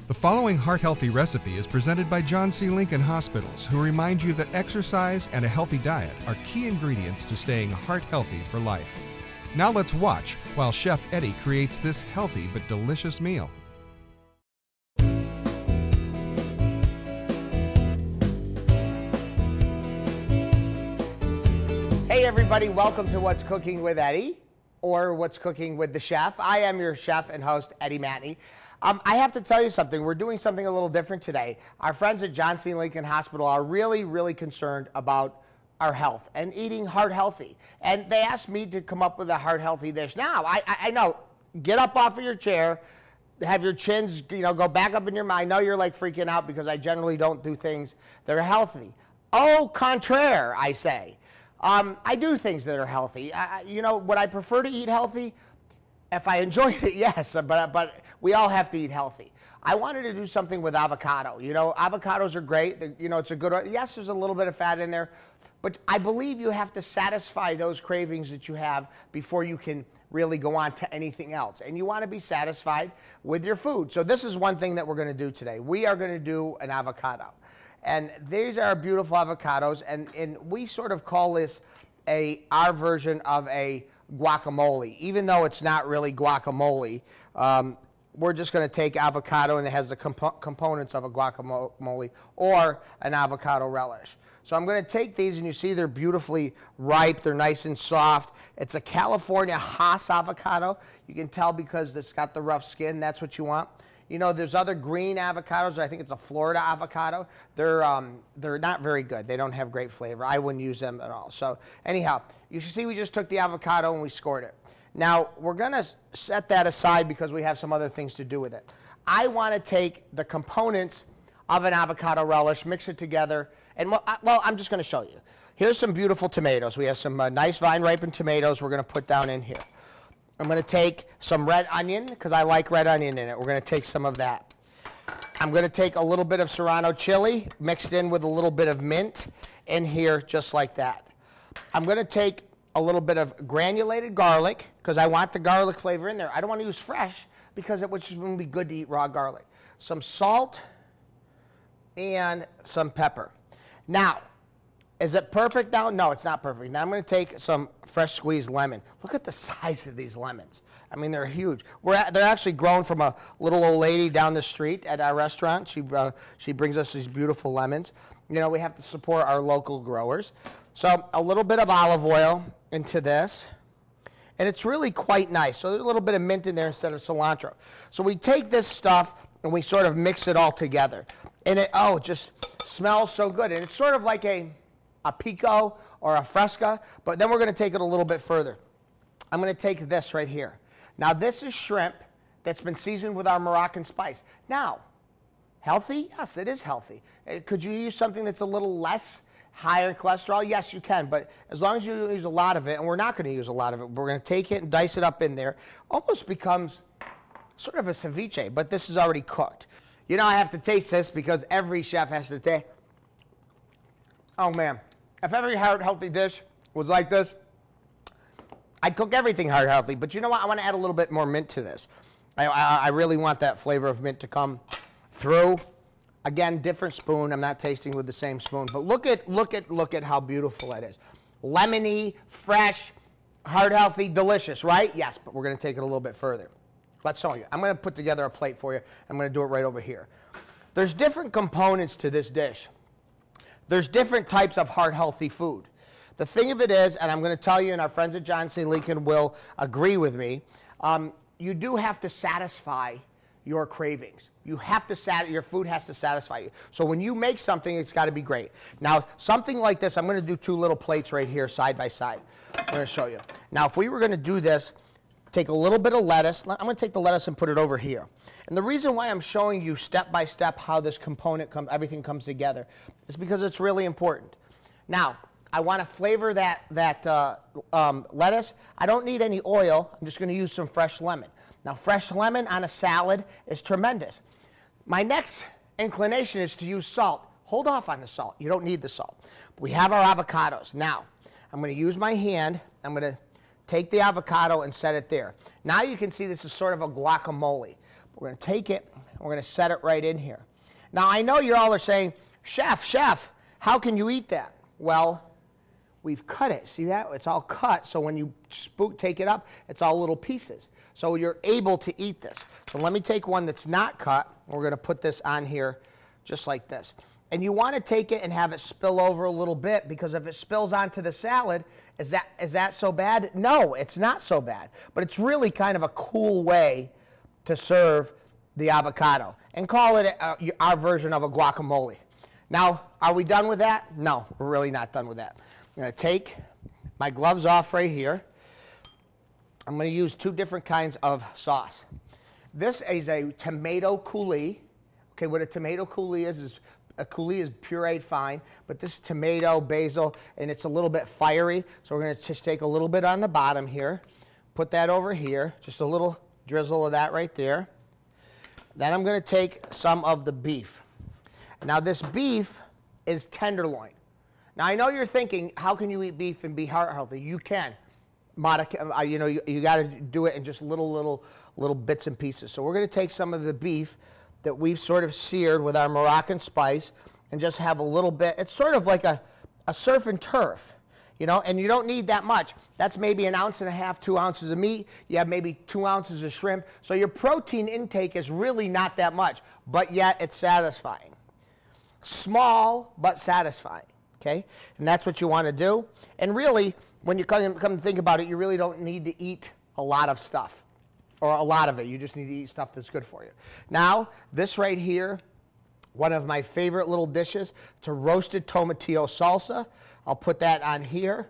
The following heart-healthy recipe is presented by John C. Lincoln Hospitals, who remind you that exercise and a healthy diet are key ingredients to staying heart-healthy for life. Now let's watch while Chef Eddie creates this healthy but delicious meal. Hey everybody, welcome to What's Cooking with Eddie, or What's Cooking with the Chef. I am your chef and host, Eddie Matney. I have to tell you something. We're doing something a little different today. Our friends at John C. Lincoln Hospital are really concerned about our health and eating heart healthy. And they asked me to come up with a heart healthy dish. Now, I know, get up off of your chair, have your chins, go back up in your mind. I know you're like freaking out because I generally don't do things that are healthy. Au contraire, I say. I do things that are healthy. Would I prefer to eat healthy? If I enjoyed it, yes, but we all have to eat healthy. I wanted to do something with avocado. Avocados are great. It's a good, yes, there's a little bit of fat in there, but I believe you have to satisfy those cravings that you have before you can really go on to anything else. And you want to be satisfied with your food. So this is one thing that we're going to do today. We are going to do an avocado. And these are beautiful avocados, and we sort of call this our version of a guacamole. Even though it's not really guacamole, we're just going to take avocado, and it has the components of a guacamole or an avocado relish. So I'm going to take these, and you see they're beautifully ripe. They're nice and soft. It's a California Hass avocado. You can tell because it's got the rough skin. That's what you want. There's other green avocados. I think it's a Florida avocado. They're not very good. They don't have great flavor. I wouldn't use them at all. So anyhow, you see we just took the avocado and we scored it. Now, we're going to set that aside because we have some other things to do with it. I want to take the components of an avocado relish, mix it together, and well, I'm just going to show you. Here's some beautiful tomatoes. We have some nice vine-ripened tomatoes we're going to put down in here. I'm going to take some red onion, because I like red onion in it. We're going to take some of that. I'm going to take a little bit of serrano chili mixed in with a little bit of mint in here, just like that. I'm going to take a little bit of granulated garlic, because I want the garlic flavor in there. I don't want to use fresh, because it would just be good to eat raw garlic. Some salt and some pepper. Now, is it perfect now? No, it's not perfect. Now I'm going to take some fresh squeezed lemon. Look at the size of these lemons. I mean, they're huge. They're actually grown from a little old lady down the street at our restaurant. She brings us these beautiful lemons. We have to support our local growers. So a little bit of olive oil into this. And it's really quite nice. So there's a little bit of mint in there instead of cilantro. So we take this stuff and we sort of mix it all together. And it just smells so good. And it's sort of like a pico or a fresca, but then we're going to take it a little bit further. I'm going to take this right here. Now this is shrimp that's been seasoned with our Moroccan spice. Now, healthy? Yes, it is healthy. Could you use something that's a little less higher in cholesterol? Yes, you can, but as long as you use a lot of it, and we're not going to use a lot of it, we're going to take it and dice it up in there. Almost becomes sort of a ceviche, but this is already cooked. I have to taste this because every chef has to taste. Oh man. If every heart-healthy dish was like this, I'd cook everything heart-healthy. But you know what? I want to add a little bit more mint to this. I really want that flavor of mint to come through. Again, different spoon. I'm not tasting with the same spoon. But look at how beautiful it is. Lemony, fresh, heart-healthy, delicious, right? Yes, but we're going to take it a little bit further. Let's show you. I'm going to put together a plate for you. I'm going to do it right over here. There's different components to this dish. There's different types of heart-healthy food. The thing of it is, and I'm going to tell you, and our friends at John C. Lincoln will agree with me, you do have to satisfy your cravings. Your food has to satisfy you. So when you make something, it's got to be great. Now, something like this, I'm going to do two little plates right here, side by side. I'm going to show you. Now, if we were going to do this, take a little bit of lettuce. I'm going to take the lettuce and put it over here. And the reason why I'm showing you step by step how this component everything comes together is because it's really important. Now, I want to flavor that lettuce. I don't need any oil. I'm just going to use some fresh lemon. Now, fresh lemon on a salad is tremendous. My next inclination is to use salt. Hold off on the salt. You don't need the salt. We have our avocados. Now, I'm going to use my hand. I'm going to take the avocado and set it there. Now you can see this is sort of a guacamole. We're going to take it, and we're going to set it right in here. Now, I know you all are saying, Chef, how can you eat that? Well, we've cut it. See that? It's all cut, so when you take it up, it's all little pieces. So you're able to eat this. So let me take one that's not cut. We're going to put this on here just like this. And you want to take it and have it spill over a little bit, because if it spills onto the salad, is that so bad? No, it's not so bad. But it's really kind of a cool way to serve the avocado, and call it our version of a guacamole. Now, are we done with that? No, we're really not done with that. I'm going to take my gloves off right here. I'm going to use 2 different kinds of sauce. This is a tomato coulis. Okay, what a tomato coulis is a coulis is pureed fine, but this is tomato, basil, and it's a little bit fiery. So we're going to just take a little bit on the bottom here, put that over here, just a little drizzle of that right there. Then I'm going to take some of the beef. Now this beef is tenderloin. Now I know you're thinking, how can you eat beef and be heart healthy? You can. You know, you got to do it in just little bits and pieces. So we're going to take some of the beef that we've sort of seared with our Moroccan spice and just have a little bit. It's sort of like a surf and turf, you know, and you don't need that much. That's maybe 1.5 ounces, 2 ounces of meat. You have maybe 2 ounces of shrimp. So your protein intake is really not that much, but yet it's satisfying. Small, but satisfying, okay? And that's what you want to do. And really, when you come to think about it, you really don't need to eat a lot of stuff, or a lot of it. You just need to eat stuff that's good for you. Now, this right here, one of my favorite little dishes, it's a roasted tomatillo salsa. I'll put that on here,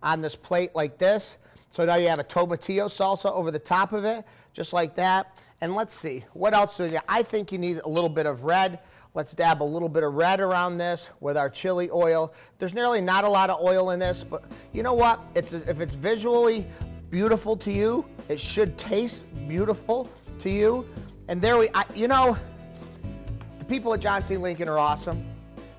on this plate like this. So now you have a tomatillo salsa over the top of it, just like that. And let's see, what else do you? I think you need a little bit of red. Let's dab a little bit of red around this with our chili oil. There's nearly not a lot of oil in this, but you know what? If it's visually beautiful to you, it should taste beautiful to you. And there you know, the people at John C. Lincoln are awesome.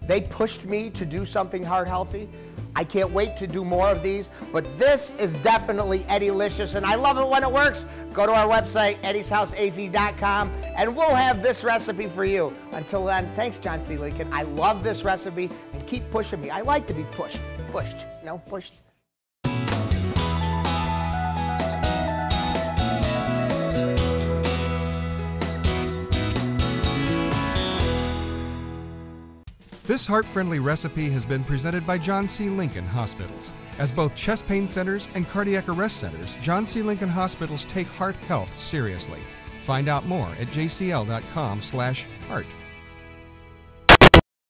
They pushed me to do something heart healthy. I can't wait to do more of these, but this is definitely Eddie-licious, and I love it when it works. Go to our website, eddieshouseaz.com, and we'll have this recipe for you. Until then, thanks, John C. Lincoln. I love this recipe, and keep pushing me. I like to be pushed, you know, pushed. This heart-friendly recipe has been presented by John C. Lincoln Hospitals. As both chest pain centers and cardiac arrest centers, John C. Lincoln Hospitals take heart health seriously. Find out more at jcl.com/heart.